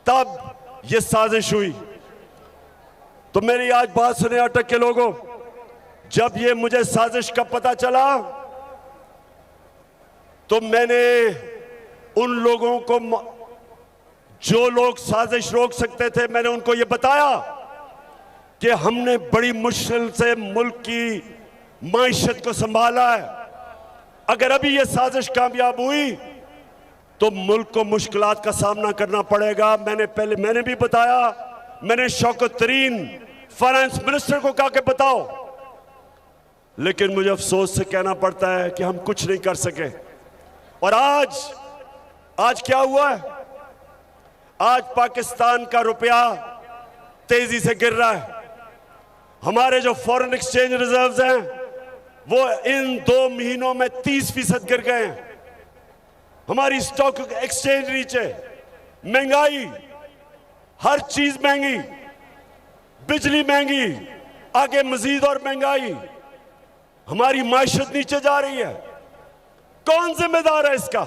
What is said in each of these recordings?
तब ये साजिश हुई। तो मेरी आज बात सुने अटक के लोगों, जब ये मुझे साजिश का पता चला तो मैंने उन लोगों को, जो लोग साजिश रोक सकते थे, मैंने उनको ये बताया कि हमने बड़ी मुश्किल से मुल्क की माइशत को संभाला है। अगर अभी ये साजिश कामयाब हुई तो मुल्क को मुश्किलात का सामना करना पड़ेगा। मैंने भी बताया, मैंने शौकत तरीन फाइनेंस मिनिस्टर को कहा कि बताओ, लेकिन मुझे अफसोस से कहना पड़ता है कि हम कुछ नहीं कर सके। और आज क्या हुआ है? आज पाकिस्तान का रुपया तेजी से गिर रहा है। हमारे जो फॉरेन एक्सचेंज रिजर्व्स हैं वो इन 2 महीनों में 30% गिर गए हैं। हमारी स्टॉक एक्सचेंज नीचे, महंगाई, हर चीज महंगी, बिजली महंगी, आगे मजीद और महंगाई, हमारी माइशत नीचे जा रही है। कौन जिम्मेदार है इसका?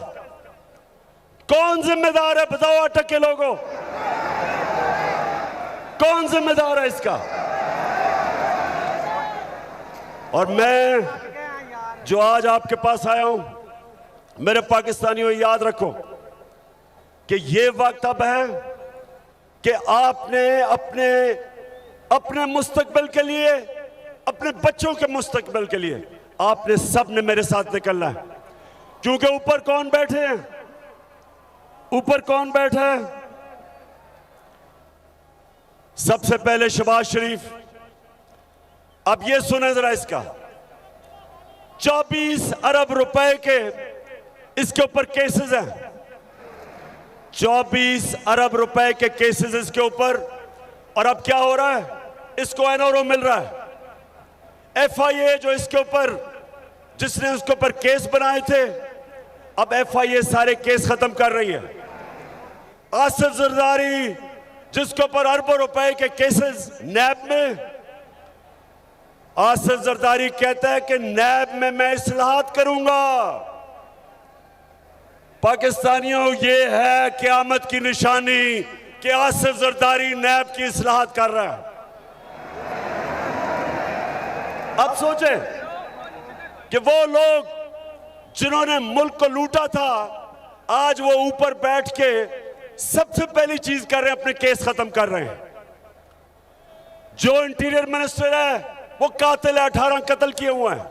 कौन जिम्मेदार है? बताओ अटक के लोगों, कौन जिम्मेदार है इसका? और मैं जो आज आपके पास आया हूं, मेरे पाकिस्तानियों, याद रखो कि ये वक्त अब है कि आपने अपने मुस्तकबिल के लिए, अपने बच्चों के मुस्तकबिल के लिए आपने सब ने मेरे साथ निकलना है। क्योंकि ऊपर कौन बैठे हैं? ऊपर कौन बैठा है? सबसे पहले शहबाज शरीफ। अब ये सुने जरा इसका, 24 अरब रुपए के इसके ऊपर केसेस हैं। 24 अरब रुपए के केसेस इसके ऊपर। और अब क्या हो रहा है? इसको एनओरो मिल रहा है। FIA जो इसके ऊपर, जिसने उसके ऊपर केस बनाए थे, अब FIA सारे केस खत्म कर रही है। आसिफ जरदारी जिसके ऊपर अरबों रुपए के केसेस नैब में, आसिफ जरदारी कहता है कि नैब में मैं इस्लाहात करूंगा। पाकिस्तानियों, ये है क़यामत की निशानी कि आसिफ जरदारी नैब की इस्लाहात कर रहा है। अब सोचें कि वो लोग जिन्होंने मुल्क को लूटा था, आज वो ऊपर बैठ के सबसे पहली चीज कर रहे हैं, अपने केस खत्म कर रहे हैं। जो इंटीरियर मिनिस्टर है वो कातिल है, 18 कत्ल किए हुए हैं।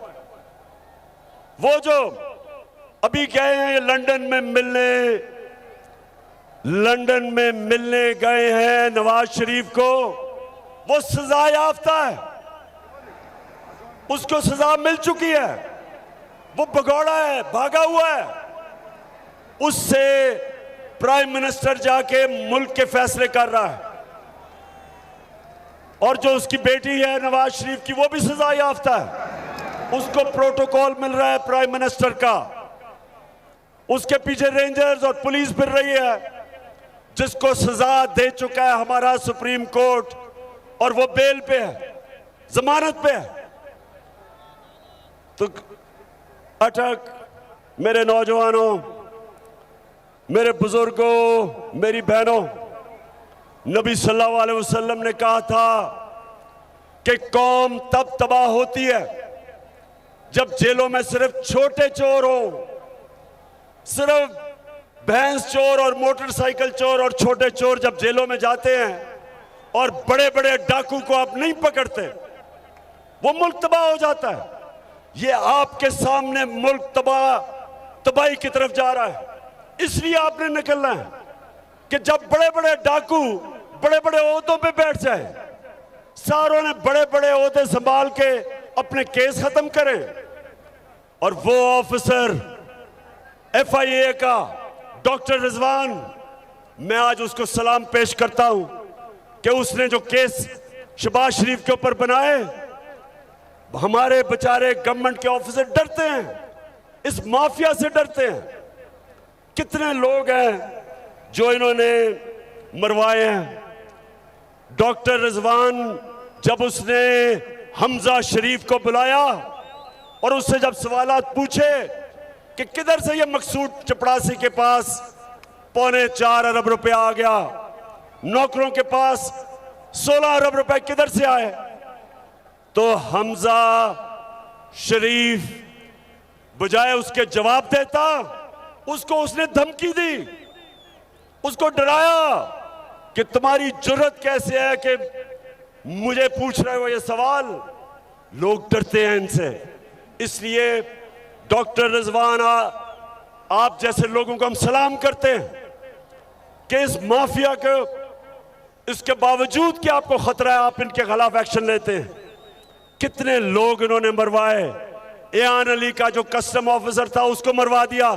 वो जो अभी गए हैं लंदन में मिलने गए हैं नवाज शरीफ को, वो सजा याफ्ता है, उसको सजा मिल चुकी है। वो भगौड़ा है, भागा हुआ है। उससे प्राइम मिनिस्टर जाके मुल्क के फैसले कर रहा है। और जो उसकी बेटी है नवाज शरीफ की, वो भी सजा याफ्ता है, उसको प्रोटोकॉल मिल रहा है प्राइम मिनिस्टर का। उसके पीछे रेंजर्स और पुलिस फिर रही है, जिसको सजा दे चुका है हमारा सुप्रीम कोर्ट, और वो बेल पे है, जमानत पे है। तो अटक, मेरे नौजवानों, मेरे बुजुर्गों, मेरी बहनों, नबी सल्लल्लाहु अलैहि वसल्लम ने कहा था कि कौम तब तबाह होती है जब जेलों में सिर्फ छोटे चोर हो, सिर्फ भैंस चोर और मोटरसाइकिल चोर और छोटे चोर जब जेलों में जाते हैं और बड़े बड़े डाकू को आप नहीं पकड़ते, वो मुल्क तबाह हो जाता है। ये आपके सामने मुल्क तबाही की तरफ जा रहा है। इसलिए आपने निकलना है कि जब बड़े बड़े डाकू बड़े बड़े ओहदों पे बैठ जाए, सारों ने बड़े बड़े ओहदे संभाल के अपने केस खत्म करें, और वो ऑफिसर FIA का डॉक्टर रिजवान, मैं आज उसको सलाम पेश करता हूं कि उसने जो केस शहबाज शरीफ के ऊपर बनाए, हमारे बेचारे गवर्नमेंट के ऑफिसर डरते हैं, इस माफिया से डरते हैं। कितने लोग हैं जो इन्होंने मरवाए हैं। डॉक्टर रिजवान जब उसने हमजा शरीफ को बुलाया और उससे जब सवालात पूछे कि किधर से ये मकसूद चपड़ासी के पास 4.25 अरब रुपया आ गया, नौकरों के पास 16 अरब रुपए किधर से आए? तो हमजा शरीफ बजाय उसके जवाब देता, उसको उसने धमकी दी, उसको डराया कि तुम्हारी जुर्रत कैसे है कि मुझे पूछ रहे हो ये सवाल। लोग डरते हैं इनसे। इसलिए डॉक्टर रिजवान आप जैसे लोगों को हम सलाम करते हैं कि इस माफिया को, इसके बावजूद कि आपको खतरा है, आप इनके खिलाफ एक्शन लेते हैं। कितने लोग इन्होंने मरवाए। एयान अली का जो कस्टम ऑफिसर था उसको मरवा दिया।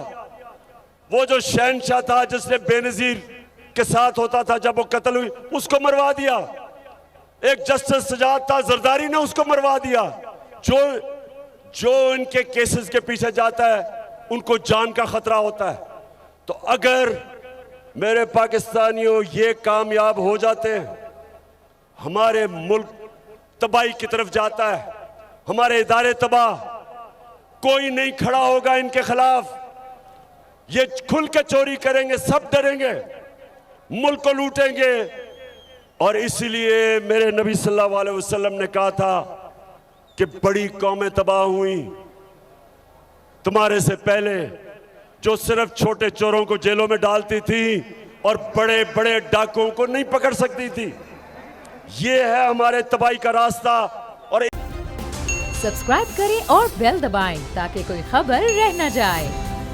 वो जो शहनशाह था जिसने बेनजीर के साथ होता था जब वो कत्ल हुई, उसको मरवा दिया। एक जस्टिस सजाद था जरदारी ने, उसको मरवा दिया। जो इनके केसेस के पीछे जाता है उनको जान का खतरा होता है। तो अगर मेरे पाकिस्तानियों ये कामयाब हो जाते हैं, हमारे मुल्क तबाही की तरफ जाता है, हमारे इदारे तबाह, कोई नहीं खड़ा होगा इनके खिलाफ। ये खुल के चोरी करेंगे, सब डरेंगे, मुल्क को लूटेंगे। और इसीलिए मेरे नबी सल्लल्लाहु अलैहि वसल्लम ने कहा था कि बड़ी कौमें तबाह हुई तुम्हारे से पहले, जो सिर्फ छोटे चोरों को जेलों में डालती थी और बड़े बड़े डाकुओं को नहीं पकड़ सकती थी। ये है हमारे तबाही का रास्ता। और सब्सक्राइब करें और बेल दबाएं ताकि कोई खबर रह न जाए।